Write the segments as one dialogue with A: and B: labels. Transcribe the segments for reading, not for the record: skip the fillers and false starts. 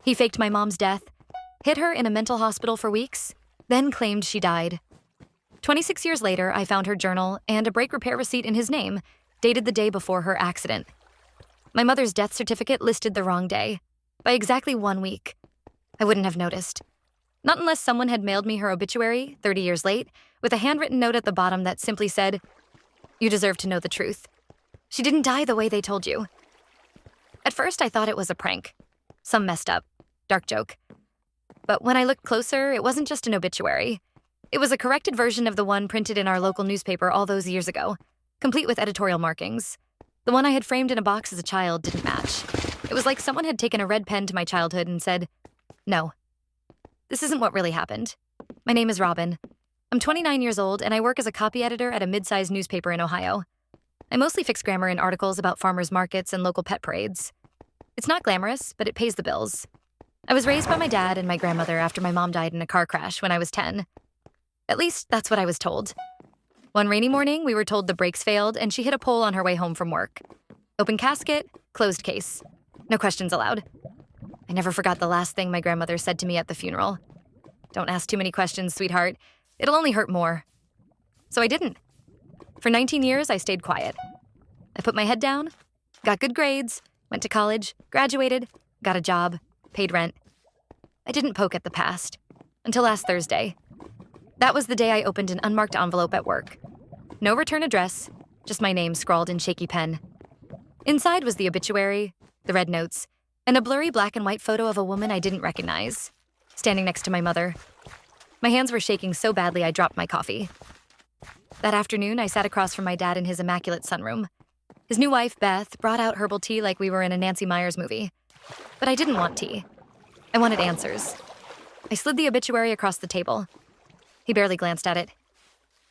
A: He faked my mom's death, hid her in a mental hospital for weeks, then claimed she died. 26 years later, I found her journal and a brake repair receipt in his name, dated the day before her accident. My mother's death certificate listed the wrong day, by exactly 1 week. I wouldn't have noticed. Not unless someone had mailed me her obituary, 30 years late, with a handwritten note at the bottom that simply said, "You deserve to know the truth. She didn't die the way they told you." At first, I thought it was a prank. Some messed up, dark joke. But when I looked closer, it wasn't just an obituary. It was a corrected version of the one printed in our local newspaper all those years ago, complete with editorial markings. The one I had framed in a box as a child didn't match. It was like someone had taken a red pen to my childhood and said, "No, this isn't what really happened. My name is Robin. I'm 29 years old and I work as a copy editor at a mid-sized newspaper in Ohio. I mostly fix grammar in articles about farmers markets and local pet parades. It's not glamorous, but it pays the bills. I was raised by my dad and my grandmother after my mom died in a car crash when I was 10. At least that's what I was told. One rainy morning, we were told the brakes failed and she hit a pole on her way home from work. Open casket, closed case. No questions allowed. I never forgot the last thing my grandmother said to me at the funeral. "Don't ask too many questions, sweetheart. It'll only hurt more." So I didn't. For 19 years, I stayed quiet. I put my head down, got good grades, went to college, graduated, got a job, paid rent. I didn't poke at the past. Until last Thursday. That was the day I opened an unmarked envelope at work. No return address, just my name scrawled in shaky pen. Inside was the obituary, the red notes, and a blurry black and white photo of a woman I didn't recognize, standing next to my mother. My hands were shaking so badly I dropped my coffee. That afternoon, I sat across from my dad in his immaculate sunroom. His new wife, Beth, brought out herbal tea like we were in a Nancy Meyers movie. But I didn't want tea. I wanted answers. I slid the obituary across the table. He barely glanced at it.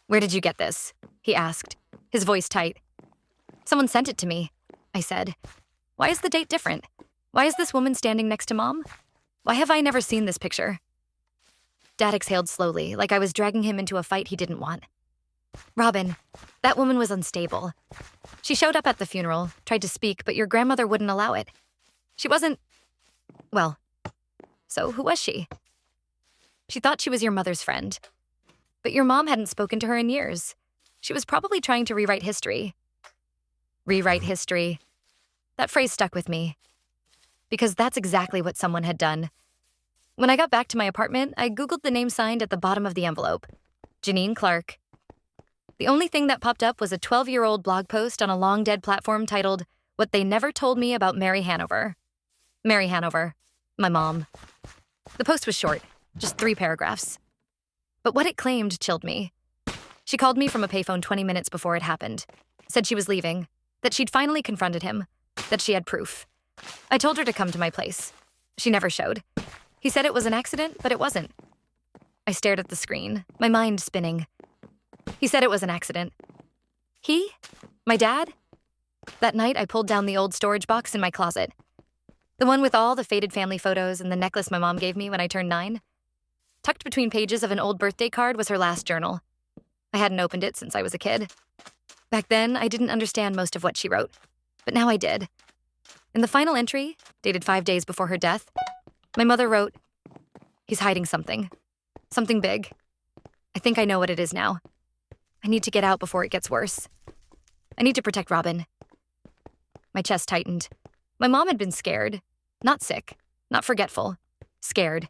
A: "Where did you get this?" he asked, his voice tight. "Someone sent it to me," I said. "Why is the date different? Why is this woman standing next to Mom? Why have I never seen this picture?" Dad exhaled slowly, like I was dragging him into a fight he didn't want. "Robin, that woman was unstable. She showed up at the funeral, tried to speak, but your grandmother wouldn't allow it. She wasn't... Well, so who was she? She thought she was your mother's friend. But your mom hadn't spoken to her in years. She was probably trying to rewrite history." Rewrite history. That phrase stuck with me. Because that's exactly what someone had done. When I got back to my apartment, I Googled the name signed at the bottom of the envelope. Janine Clark. The only thing that popped up was a 12-year-old blog post on a long-dead platform titled, "What They Never Told Me About Mary Hanover." Mary Hanover. My mom. The post was short, just 3 paragraphs. But what it claimed chilled me. She called me from a payphone 20 minutes before it happened, said she was leaving, that she'd finally confronted him, that she had proof. I told her to come to my place. She never showed. He said it was an accident, but it wasn't. I stared at the screen, my mind spinning. He said it was an accident. He? My dad? That night, I pulled down the old storage box in my closet. The one with all the faded family photos and the necklace my mom gave me when I turned 9. Tucked between pages of an old birthday card was her last journal. I hadn't opened it since I was a kid. Back then, I didn't understand most of what she wrote, but now I did. In the final entry, dated 5 days before her death, my mother wrote, "He's hiding something. Something big. I think I know what it is now. I need to get out before it gets worse. I need to protect Robin." My chest tightened. My mom had been scared. Not sick. Not forgetful. Scared.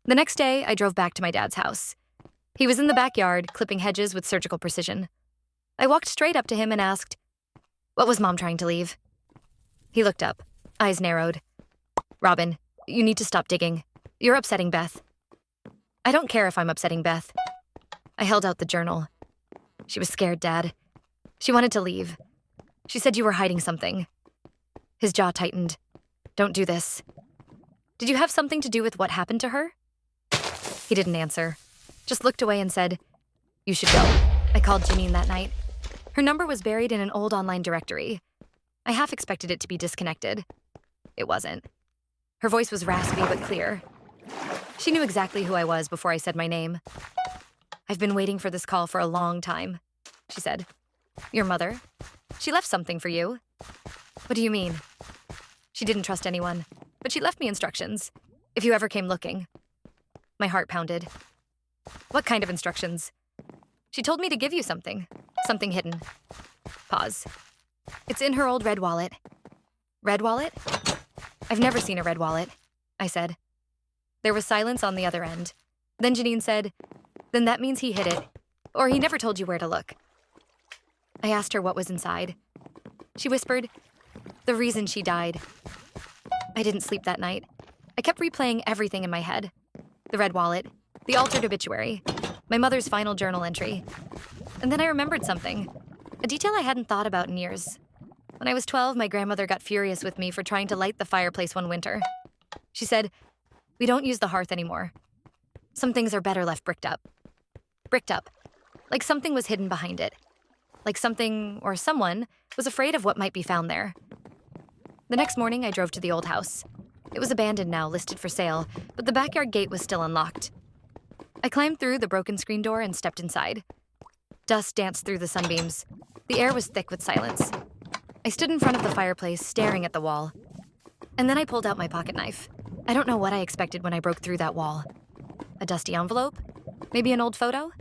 A: The next day, I drove back to my dad's house. He was in the backyard, clipping hedges with surgical precision. I walked straight up to him and asked, "What was Mom trying to leave?" He looked up, eyes narrowed. "Robin, you need to stop digging. You're upsetting Beth." "I don't care if I'm upsetting Beth." I held out the journal. "She was scared, Dad. She wanted to leave. She said you were hiding something." His jaw tightened. "Don't do this." "Did you have something to do with what happened to her?" He didn't answer, just looked away and said, "You should go." I called Janine that night. Her number was buried in an old online directory. I half expected it to be disconnected. It wasn't. Her voice was raspy but clear. She knew exactly who I was before I said my name. "I've been waiting for this call for a long time," she said. "Your mother? She left something for you." "What do you mean?" She didn't trust anyone. but she left me instructions, if you ever came looking. My heart pounded. What kind of instructions? She told me to give you something hidden. Pause. It's in her old red wallet. Red wallet? I've never seen a red wallet, I said. There was silence on the other end. Then Janine said, then that means he hid it, or he never told you where to look. I asked her what was inside. She whispered, the reason she died. I didn't sleep that night. I kept replaying everything in my head. The red wallet, the altered obituary, my mother's final journal entry. And then I remembered something, a detail I hadn't thought about in years. When I was 12, my grandmother got furious with me for trying to light the fireplace one winter. She said, we don't use the hearth anymore. Some things are better left bricked up. Bricked up, like something was hidden behind it. Like something or someone was afraid of what might be found there. The next morning, I drove to the old house. It was abandoned now, listed for sale, but the backyard gate was still unlocked. I climbed through the broken screen door and stepped inside. Dust danced through the sunbeams. The air was thick with silence. I stood in front of the fireplace, staring at the wall. And then I pulled out my pocket knife. I don't know what I expected when I broke through that wall. A dusty envelope? Maybe an old photo?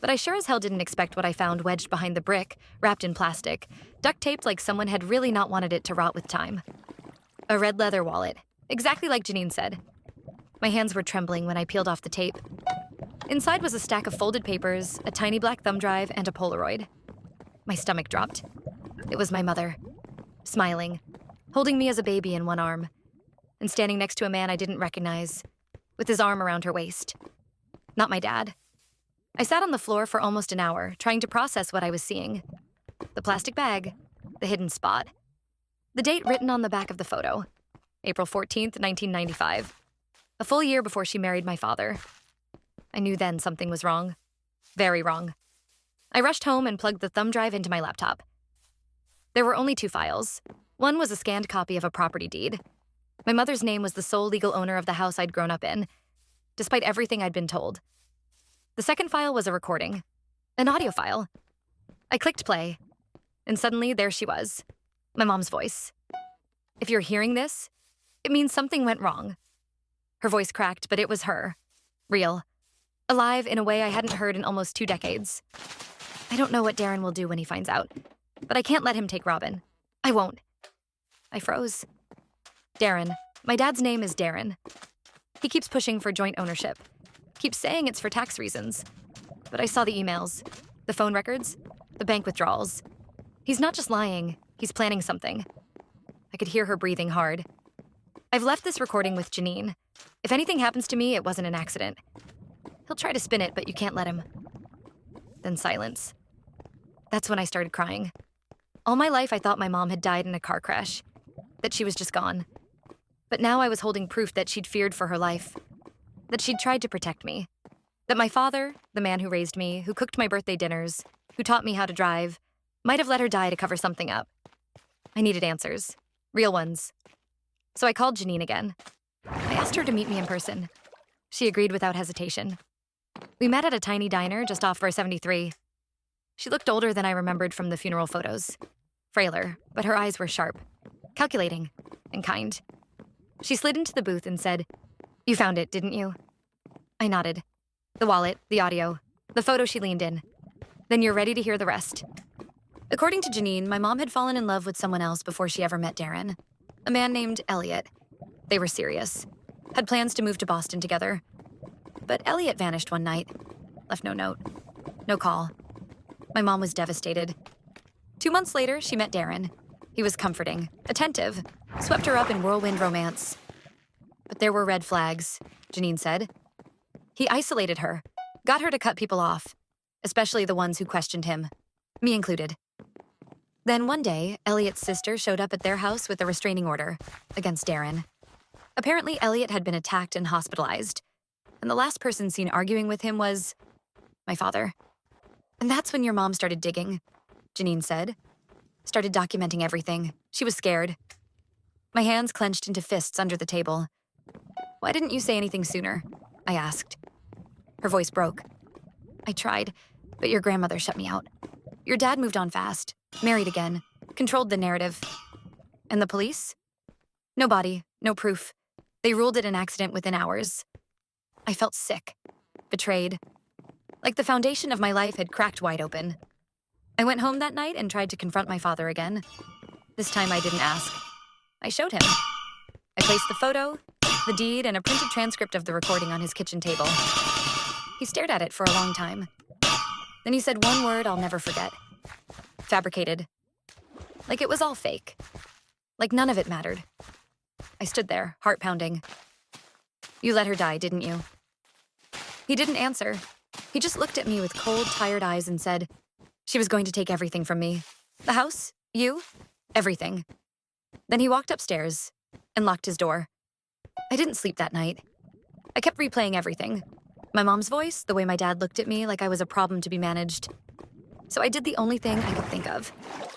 A: But I sure as hell didn't expect what I found wedged behind the brick, wrapped in plastic, duct taped like someone had really not wanted it to rot with time. A red leather wallet, exactly like Janine said. My hands were trembling when I peeled off the tape. Inside was a stack of folded papers, a tiny black thumb drive, and a Polaroid. My stomach dropped. It was my mother, smiling, holding me as a baby in one arm, and standing next to a man I didn't recognize, with his arm around her waist. Not my dad. I sat on the floor for almost an hour, trying to process what I was seeing. The plastic bag, the hidden spot, the date written on the back of the photo, April 14th, 1995, a full year before she married my father. I knew then something was wrong. Very wrong. I rushed home and plugged the thumb drive into my laptop. There were only 2 files. One was a scanned copy of a property deed. My mother's name was the sole legal owner of the house I'd grown up in, despite everything I'd been told. The second file was a recording, an audio file. I clicked play, and suddenly there she was, my mom's voice. If you're hearing this, it means something went wrong. Her voice cracked, but it was her. Real. Alive in a way I hadn't heard in almost 2 decades. I don't know what Darren will do when he finds out, but I can't let him take Robin. I won't. I froze. Darren. My dad's name is Darren. He keeps pushing for joint ownership. Keeps saying it's for tax reasons. But I saw the emails, the phone records, the bank withdrawals. He's not just lying, he's planning something. I could hear her breathing hard. I've left this recording with Janine. If anything happens to me, it wasn't an accident. He'll try to spin it, but you can't let him. Then silence. That's when I started crying. All my life, I thought my mom had died in a car crash, that she was just gone. But now I was holding proof that she'd feared for her life, that she'd tried to protect me, that my father, the man who raised me, who cooked my birthday dinners, who taught me how to drive, might have let her die to cover something up. I needed answers, real ones. So I called Janine again. I asked her to meet me in person. She agreed without hesitation. We met at a tiny diner just off Bar 73. She looked older than I remembered from the funeral photos. Frailer, but her eyes were sharp, calculating, and kind. She slid into the booth and said, "You found it, didn't you?" I nodded. The wallet, the audio, the photo she leaned in. "Then you're ready to hear the rest." According to Janine, my mom had fallen in love with someone else before she ever met Darren, a man named Elliot. They were serious, had plans to move to Boston together. But Elliot vanished one night, left no note, no call. My mom was devastated. 2 months later, she met Darren. He was comforting, attentive, swept her up in whirlwind romance. But there were red flags, Janine said. He isolated her, got her to cut people off, especially the ones who questioned him, me included. Then one day, Elliot's sister showed up at their house with a restraining order against Darren. Apparently, Elliot had been attacked and hospitalized, and the last person seen arguing with him was my father. And that's when your mom started digging, Janine said. Started documenting everything. She was scared. My hands clenched into fists under the table. "Why didn't you say anything sooner?" I asked. Her voice broke. "I tried, but your grandmother shut me out. Your dad moved on fast, married again, controlled the narrative. And the police? No body, no proof. They ruled it an accident within hours. I felt sick, betrayed, like the foundation of my life had cracked wide open. I went home that night and tried to confront my father again. This time I didn't ask. I showed him. I placed the photo, the deed, and a printed transcript of the recording on his kitchen table. He stared at it for a long time. Then he said one word I'll never forget. Fabricated. Like it was all fake. Like none of it mattered. I stood there, heart pounding. You let her die, didn't you? He didn't answer. He just looked at me with cold, tired eyes and said, she was going to take everything from me. The house, you, everything. Then he walked upstairs and locked his door. I didn't sleep that night. I kept replaying everything. My mom's voice, the way my dad looked at me like I was a problem to be managed. So I did the only thing I could think of.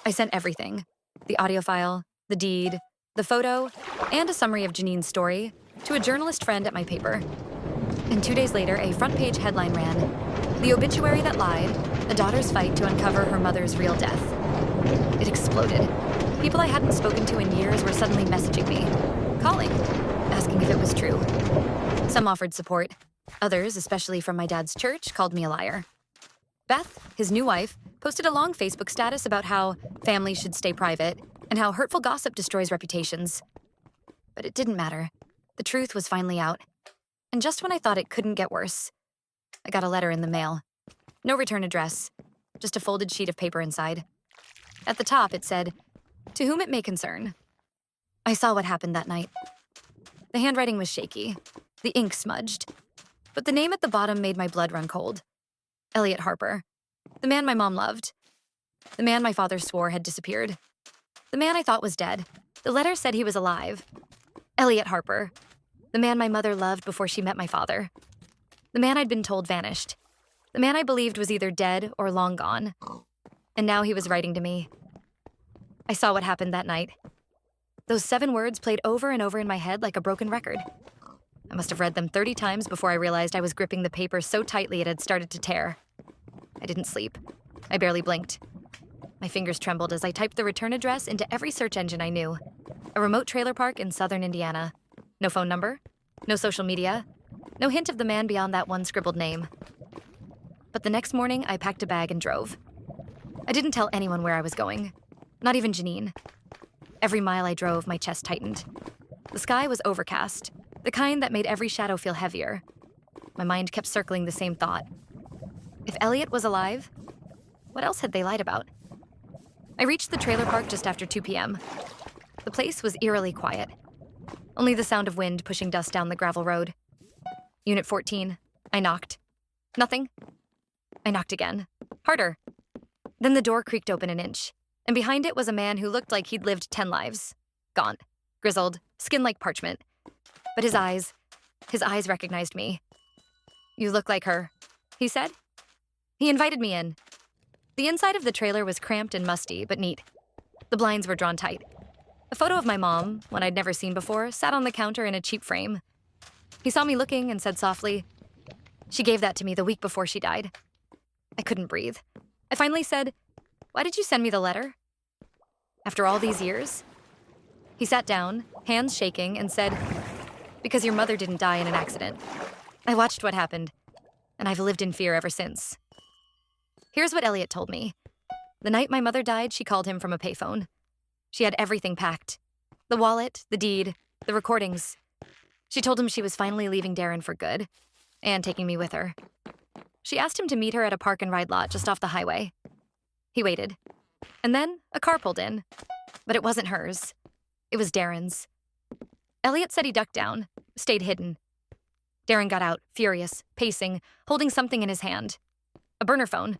A: I sent everything. The audio file, the deed, the photo, and a summary of Janine's story to a journalist friend at my paper. And 2 days later, a front-page headline ran, "The obituary that lied, a daughter's fight to uncover her mother's real death." It exploded. People I hadn't spoken to in years were suddenly messaging me, calling, asking if it was true. Some offered support. Others, especially from my dad's church, called me a liar. Beth, his new wife, posted a long Facebook status about how families should stay private and how hurtful gossip destroys reputations. But it didn't matter. The truth was finally out. And just when I thought it couldn't get worse, I got a letter in the mail. No return address, just a folded sheet of paper inside. At the top, it said, "To whom it may concern." I saw what happened that night. The handwriting was shaky, the ink smudged, but the name at the bottom made my blood run cold. Elliot Harper, the man my mom loved, the man my father swore had disappeared, the man I thought was dead. The letter said he was alive. Elliot Harper, the man my mother loved before she met my father, the man I'd been told vanished, the man I believed was either dead or long gone. And now he was writing to me. I saw what happened that night. Those 7 words played over and over in my head like a broken record. I must have read them 30 times before I realized I was gripping the paper so tightly it had started to tear. I didn't sleep. I barely blinked. My fingers trembled as I typed the return address into every search engine I knew. A remote trailer park in southern Indiana. No phone number, no social media, no hint of the man beyond that one scribbled name. But the next morning, I packed a bag and drove. I didn't tell anyone where I was going, not even Janine. Every mile I drove, my chest tightened. The sky was overcast, the kind that made every shadow feel heavier. My mind kept circling the same thought. If Elliot was alive, what else had they lied about? I reached the trailer park just after 2 p.m. The place was eerily quiet. Only the sound of wind pushing dust down the gravel road. Unit 14. I knocked. Nothing. I knocked again. Harder. Then the door creaked open an inch, and behind it was a man who looked like he'd lived 10 lives. Gaunt, grizzled, skin like parchment. But his eyes recognized me. "You look like her," he said. He invited me in. The inside of the trailer was cramped and musty, but neat. The blinds were drawn tight. A photo of my mom, one I'd never seen before, sat on the counter in a cheap frame. He saw me looking and said softly, "She gave that to me the week before she died." I couldn't breathe. I finally said, "Why did you send me the letter?" "After all these years?" He sat down, hands shaking, and said, "Because your mother didn't die in an accident. I watched what happened, and I've lived in fear ever since." Here's what Elliot told me. The night my mother died, she called him from a payphone. She had everything packed. The wallet, the deed, the recordings. She told him she was finally leaving Darren for good, and taking me with her. She asked him to meet her at a park and ride lot just off the highway. He waited. And then a car pulled in. But it wasn't hers. It was Darren's. Elliot said he ducked down, stayed hidden. Darren got out, furious, pacing, holding something in his hand. A burner phone.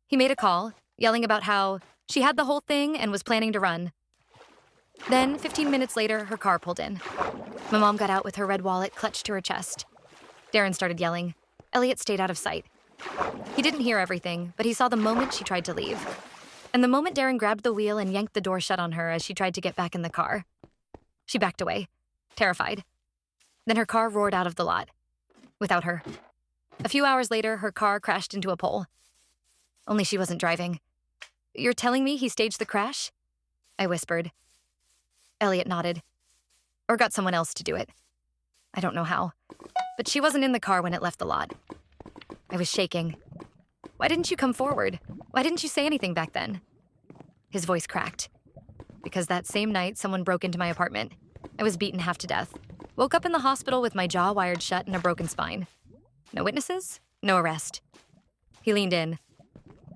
A: He made a call, yelling about how she had the whole thing and was planning to run. Then, 15 minutes later, her car pulled in. My mom got out with her red wallet clutched to her chest. Darren started yelling. Elliot stayed out of sight. He didn't hear everything, but he saw the moment she tried to leave. And the moment Darren grabbed the wheel and yanked the door shut on her as she tried to get back in the car. She backed away, terrified. Then her car roared out of the lot. Without her. A few hours later, her car crashed into a pole. Only she wasn't driving. "You're telling me he staged the crash?" I whispered. Elliot nodded. Or got someone else to do it. I don't know how. But she wasn't in the car when it left the lot. I was shaking. Why didn't you come forward? Why didn't you say anything back then? His voice cracked. Because that same night, someone broke into my apartment. I was beaten half to death. Woke up in the hospital with my jaw wired shut and a broken spine. No witnesses? No arrest. He leaned in.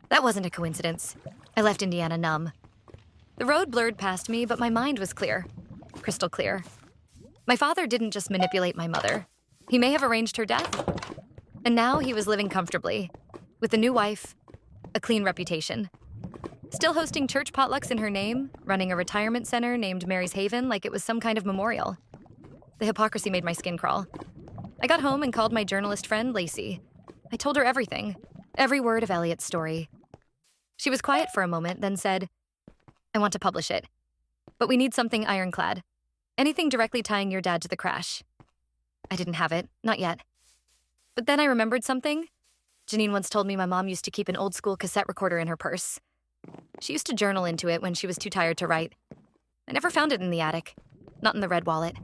A: That wasn't a coincidence. I left Indiana numb. The road blurred past me, but my mind was clear. Crystal clear. My father didn't just manipulate my mother. He may have arranged her death. And now he was living comfortably, with a new wife, a clean reputation. Still hosting church potlucks in her name, running a retirement center named Mary's Haven like it was some kind of memorial. The hypocrisy made my skin crawl. I got home and called my journalist friend, Lacey. I told her everything, every word of Elliot's story. She was quiet for a moment, then said, I want to publish it. But we need something ironclad. Anything directly tying your dad to the crash. I didn't have it, not yet. But then I remembered something. Janine once told me my mom used to keep an old school cassette recorder in her purse. She used to journal into it when she was too tired to write. I never found it in the attic, not in the red wallet.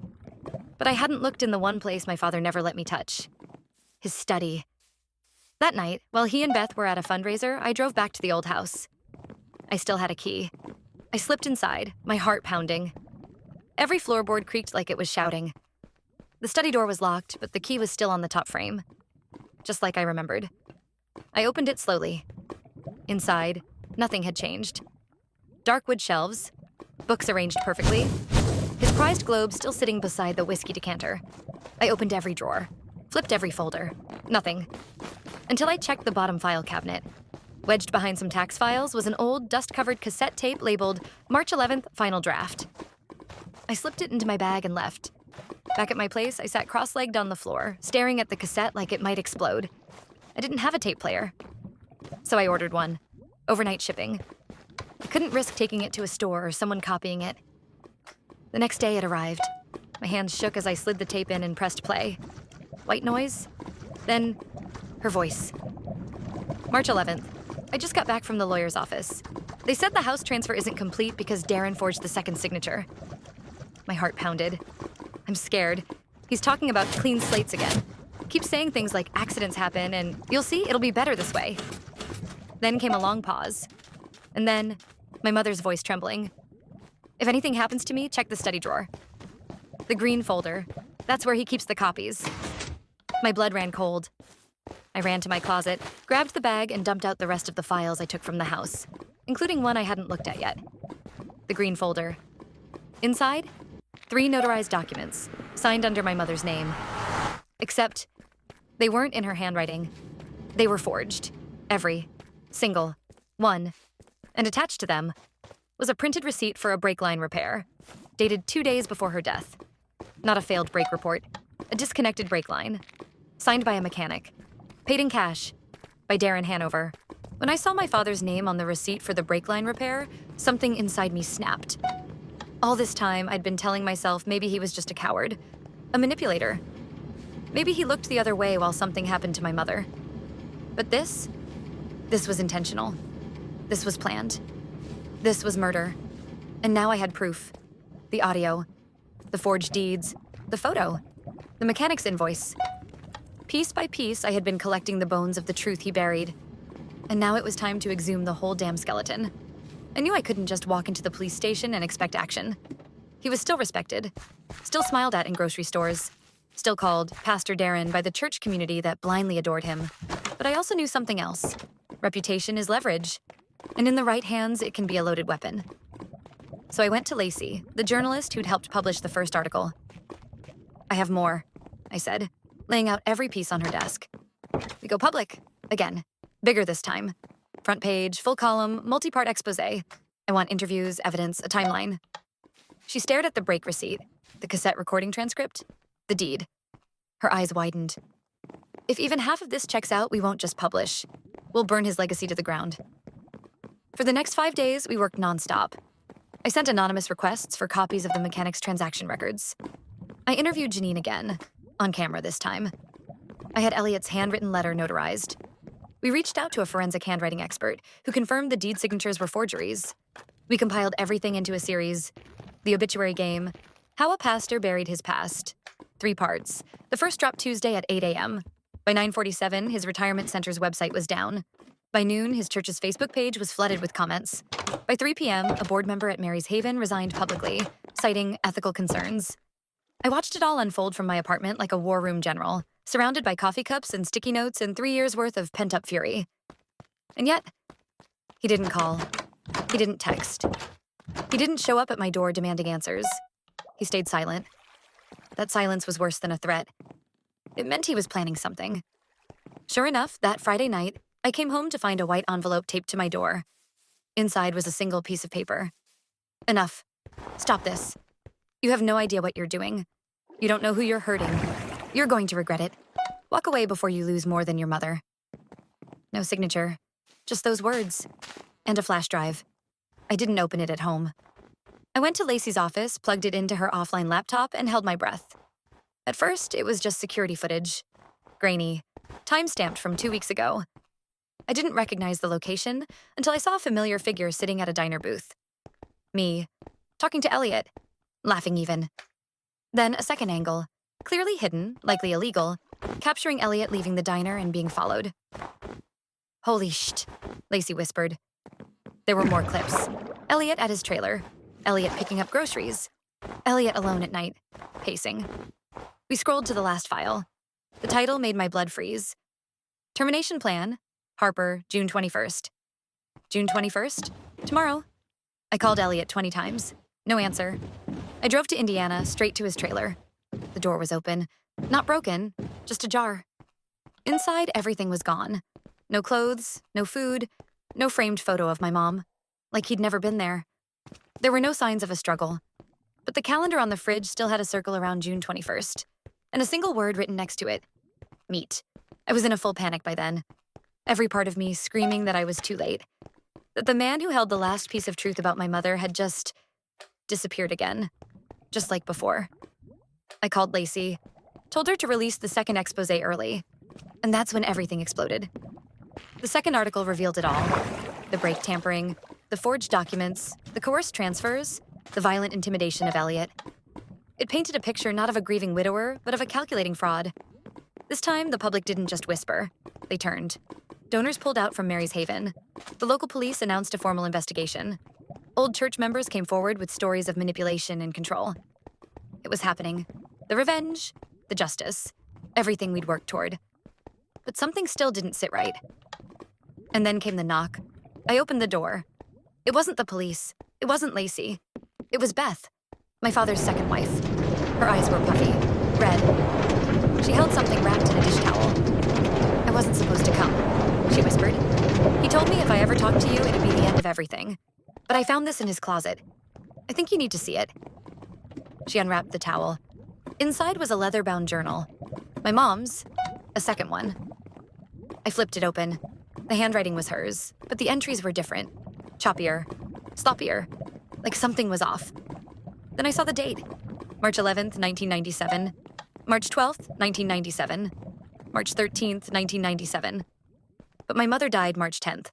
A: But I hadn't looked in the one place my father never let me touch. His study. That night, while he and Beth were at a fundraiser, I drove back to the old house. I still had a key. I slipped inside, my heart pounding. Every floorboard creaked like it was shouting. The study door was locked, but the key was still on the top frame. Just like I remembered. I opened it slowly. Inside, nothing had changed. Dark wood shelves, books arranged perfectly, his prized globe still sitting beside the whiskey decanter. I opened every drawer, flipped every folder. Nothing. Until I checked the bottom file cabinet. Wedged behind some tax files was an old, dust-covered cassette tape labeled March 11th, Final Draft. I slipped it into my bag and left. Back at my place, I sat cross-legged on the floor, staring at the cassette like it might explode. I didn't have a tape player. So I ordered one. Overnight shipping. I couldn't risk taking it to a store or someone copying it. The next day it arrived. My hands shook as I slid the tape in and pressed play. White noise. Then, her voice. March 11th. I just got back from the lawyer's office. They said the house transfer isn't complete because Darren forged the second signature. My heart pounded. I'm scared. He's talking about clean slates again. Keeps saying things like accidents happen and you'll see it'll be better this way. Then came a long pause. And then, my mother's voice trembling. If anything happens to me, check the study drawer. The green folder. That's where he keeps the copies. My blood ran cold. I ran to my closet, grabbed the bag, and dumped out the rest of the files I took from the house, including one I hadn't looked at yet. The green folder. Inside, 3 notarized documents, signed under my mother's name. Except, they weren't in her handwriting. They were forged. Every single one. And attached to them was a printed receipt for a brake line repair, dated 2 days before her death. Not a failed brake report, a disconnected brake line. Signed by a mechanic. Paid in cash. By Darren Hanover. When I saw my father's name on the receipt for the brake line repair, something inside me snapped. All this time, I'd been telling myself maybe he was just a coward. A manipulator. Maybe he looked the other way while something happened to my mother. But this was intentional. This was planned. This was murder. And now I had proof. The audio. The forged deeds. The photo. The mechanic's invoice. Piece by piece, I had been collecting the bones of the truth he buried. And now it was time to exhume the whole damn skeleton. I knew I couldn't just walk into the police station and expect action. He was still respected. Still smiled at in grocery stores. Still called Pastor Darren by the church community that blindly adored him. But I also knew something else. Reputation is leverage. And in the right hands, it can be a loaded weapon. So I went to Lacey, the journalist who'd helped publish the first article. I have more, I said, laying out every piece on her desk. We go public. Again. Bigger this time. Front page, full column, multi-part expose. I want interviews, evidence, a timeline. She stared at the brake receipt, the cassette recording transcript, the deed. Her eyes widened. If even half of this checks out, we won't just publish. We'll burn his legacy to the ground. For the next 5 days, we worked nonstop. I sent anonymous requests for copies of the mechanic's transaction records. I interviewed Janine again, on camera this time. I had Elliot's handwritten letter notarized. We reached out to a forensic handwriting expert who confirmed the deed signatures were forgeries. We compiled everything into a series, the obituary game, How a Pastor Buried His Past. 3 parts. The first dropped Tuesday at 8 a.m. By 9:47, his retirement center's website was down. By noon, his church's Facebook page was flooded with comments. By 3 p.m., a board member at Mary's Haven resigned publicly, citing ethical concerns. I watched it all unfold from my apartment like a war room general, surrounded by coffee cups and sticky notes and 3 years' worth of pent-up fury. And yet, he didn't call. He didn't text. He didn't show up at my door demanding answers. He stayed silent. That silence was worse than a threat. It meant he was planning something. Sure enough, that Friday night, I came home to find a white envelope taped to my door. Inside was a single piece of paper. Enough. Stop this. You have no idea what you're doing. You don't know who you're hurting. You're going to regret it. Walk away before you lose more than your mother. No signature. Just those words. And a flash drive. I didn't open it at home. I went to Lacey's office, plugged it into her offline laptop, and held my breath. At first, it was just security footage. Grainy. Time-stamped from 2 weeks ago. I didn't recognize the location until I saw a familiar figure sitting at a diner booth. Me. Talking to Elliot. Laughing even. Then a second angle. Clearly hidden, likely illegal, capturing Elliot leaving the diner and being followed. Holy shit, Lacey whispered. There were more clips. Elliot at his trailer. Elliot picking up groceries. Elliot alone at night, pacing. We scrolled to the last file. The title made my blood freeze. Termination plan, Harper, June 21st. June 21st? Tomorrow. I called Elliot 20 times. No answer. I drove to Indiana, straight to his trailer. The door was open. Not broken, just ajar. Inside, everything was gone. No clothes, no food, no framed photo of my mom. Like he'd never been there. There were no signs of a struggle. But the calendar on the fridge still had a circle around June 21st. And a single word written next to it. Meet. I was in a full panic by then. Every part of me screaming that I was too late. That the man who held the last piece of truth about my mother had just disappeared again. Just like before. I called Lacey, told her to release the second expose early. And that's when everything exploded. The second article revealed it all. The brake tampering, the forged documents, the coerced transfers, the violent intimidation of Elliot. It painted a picture not of a grieving widower, but of a calculating fraud. This time, the public didn't just whisper. They turned. Donors pulled out from Mary's Haven. The local police announced a formal investigation. Old church members came forward with stories of manipulation and control. It was happening. The revenge, the justice, everything we'd worked toward. But something still didn't sit right. And then came the knock. I opened the door. It wasn't the police. It wasn't Lacey. It was Beth, my father's second wife. Her eyes were puffy, red. She held something wrapped in a dish towel. I wasn't supposed to come, she whispered. He told me if I ever talked to you, it'd be the end of everything. But I found this in his closet. I think you need to see it. She unwrapped the towel. Inside was a leather-bound journal. My mom's, a second one. I flipped it open. The handwriting was hers, but the entries were different. Choppier, sloppier, like something was off. Then I saw the date. March 11th, 1997. March 12th, 1997. March 13th, 1997. But my mother died March 10th.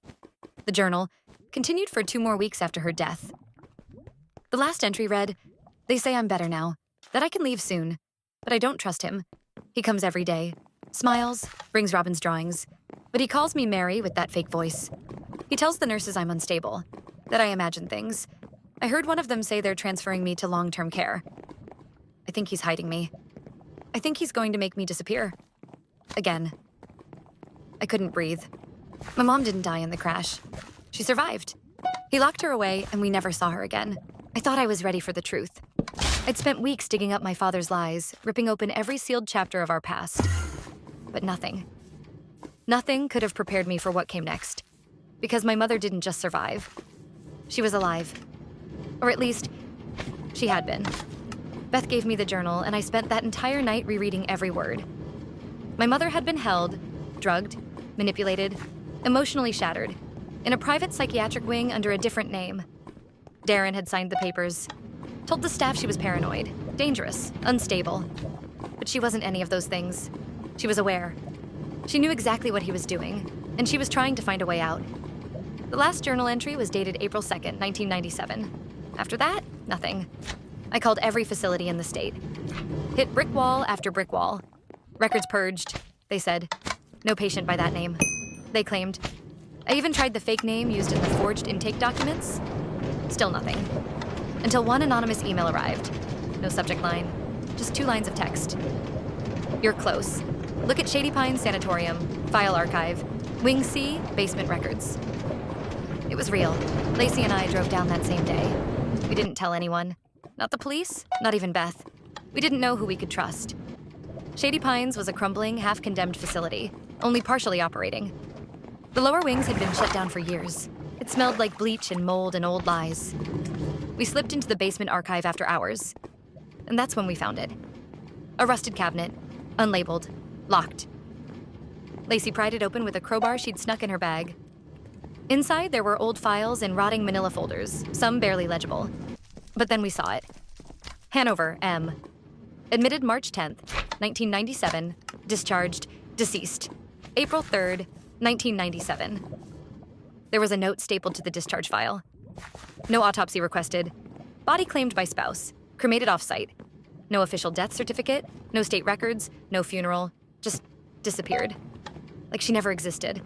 A: The journal continued for 2 more weeks after her death. The last entry read, "They say I'm better now, that I can leave soon, but I don't trust him. He comes every day, smiles, brings Robin's drawings, but he calls me Mary with that fake voice. He tells the nurses I'm unstable, that I imagine things. I heard one of them say they're transferring me to long-term care. I think he's hiding me. I think he's going to make me disappear. Again." I couldn't breathe. My mom didn't die in the crash. She survived. He locked her away, and we never saw her again. I thought I was ready for the truth. I'd spent weeks digging up my father's lies, ripping open every sealed chapter of our past. But nothing. Nothing could have prepared me for what came next. Because my mother didn't just survive. She was alive. Or at least, she had been. Beth gave me the journal, and I spent that entire night rereading every word. My mother had been held, drugged, manipulated, emotionally shattered, in a private psychiatric wing under a different name. Darren had signed the papers, told the staff she was paranoid, dangerous, unstable. But she wasn't any of those things. She was aware. She knew exactly what he was doing, and she was trying to find a way out. The last journal entry was dated April 2nd, 1997. After that, nothing. I called every facility in the state. Hit brick wall after brick wall. Records purged, they said. No patient by that name, they claimed. I even tried the fake name used in the forged intake documents. Still nothing. Until one anonymous email arrived. No subject line, just 2 lines of text. You're close. Look at Shady Pines Sanatorium, file archive, Wing C, basement records. It was real. Lacey and I drove down that same day. We didn't tell anyone. Not the police, not even Beth. We didn't know who we could trust. Shady Pines was a crumbling, half-condemned facility, only partially operating. The lower wings had been shut down for years. It smelled like bleach and mold and old lies. We slipped into the basement archive after hours, and that's when we found it. A rusted cabinet, unlabeled, locked. Lacey pried it open with a crowbar she'd snuck in her bag. Inside, there were old files in rotting manila folders, some barely legible. But then we saw it. Hanover, M. Admitted March 10th, 1997. Discharged, deceased. April 3rd, 1997. There was a note stapled to the discharge file. No autopsy requested. Body claimed by spouse. Cremated off-site. No official death certificate, no state records, no funeral. Just disappeared. Like she never existed.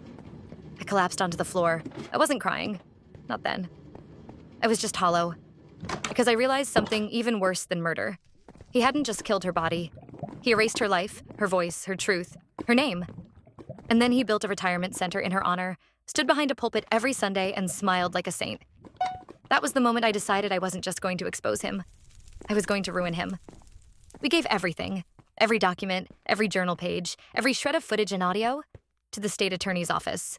A: I collapsed onto the floor. I wasn't crying. Not then. I was just hollow. Because I realized something even worse than murder. He hadn't just killed her body. He erased her life, her voice, her truth, her name. And then he built a retirement center in her honor, stood behind a pulpit every Sunday, and smiled like a saint. That was the moment I decided I wasn't just going to expose him. I was going to ruin him. We gave everything, every document, every journal page, every shred of footage and audio, to the state attorney's office.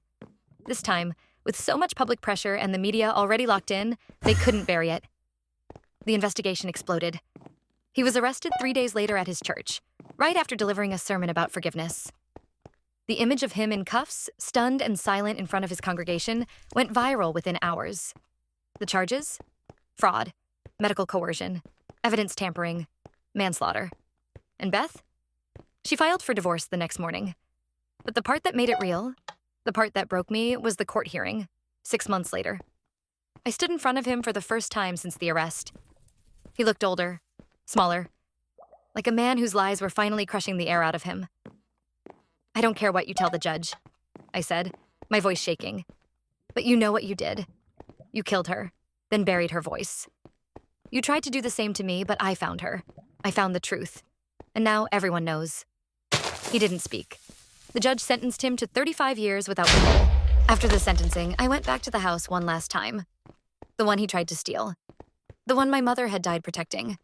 A: This time, with so much public pressure and the media already locked in, they couldn't bury it. The investigation exploded. He was arrested 3 days later at his church, right after delivering a sermon about forgiveness. The image of him in cuffs, stunned and silent in front of his congregation, went viral within hours. The charges? Fraud, medical coercion, evidence tampering, manslaughter. And Beth? She filed for divorce the next morning. But the part that made it real, the part that broke me, was the court hearing, 6 months later. I stood in front of him for the first time since the arrest. He looked older, smaller, like a man whose lies were finally crushing the air out of him. I don't care what you tell the judge, I said, my voice shaking. But you know what you did. You killed her, then buried her voice. You tried to do the same to me, but I found her. I found the truth. And now everyone knows. He didn't speak. The judge sentenced him to 35 years without parole. After the sentencing, I went back to the house one last time. The one he tried to steal. The one my mother had died protecting.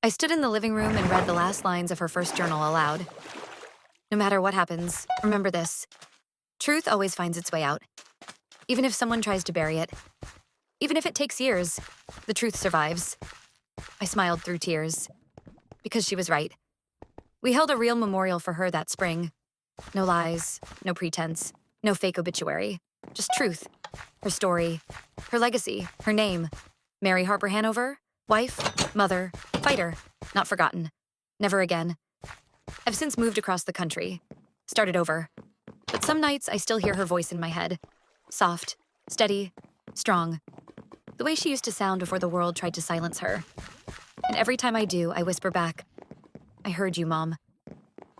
A: I stood in the living room and read the last lines of her first journal aloud. No matter what happens, remember this. Truth always finds its way out. Even if someone tries to bury it. Even if it takes years, the truth survives. I smiled through tears. Because she was right. We held a real memorial for her that spring. No lies, no pretense, no fake obituary. Just truth. Her story, her legacy, her name. Mary Harper Hanover, wife, mother, fighter, not forgotten. Never again. I've since moved across the country, started over. But some nights I still hear her voice in my head. Soft, steady, strong. The way she used to sound before the world tried to silence her. And every time I do, I whisper back, I heard you, Mom.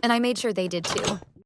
A: And I made sure they did too.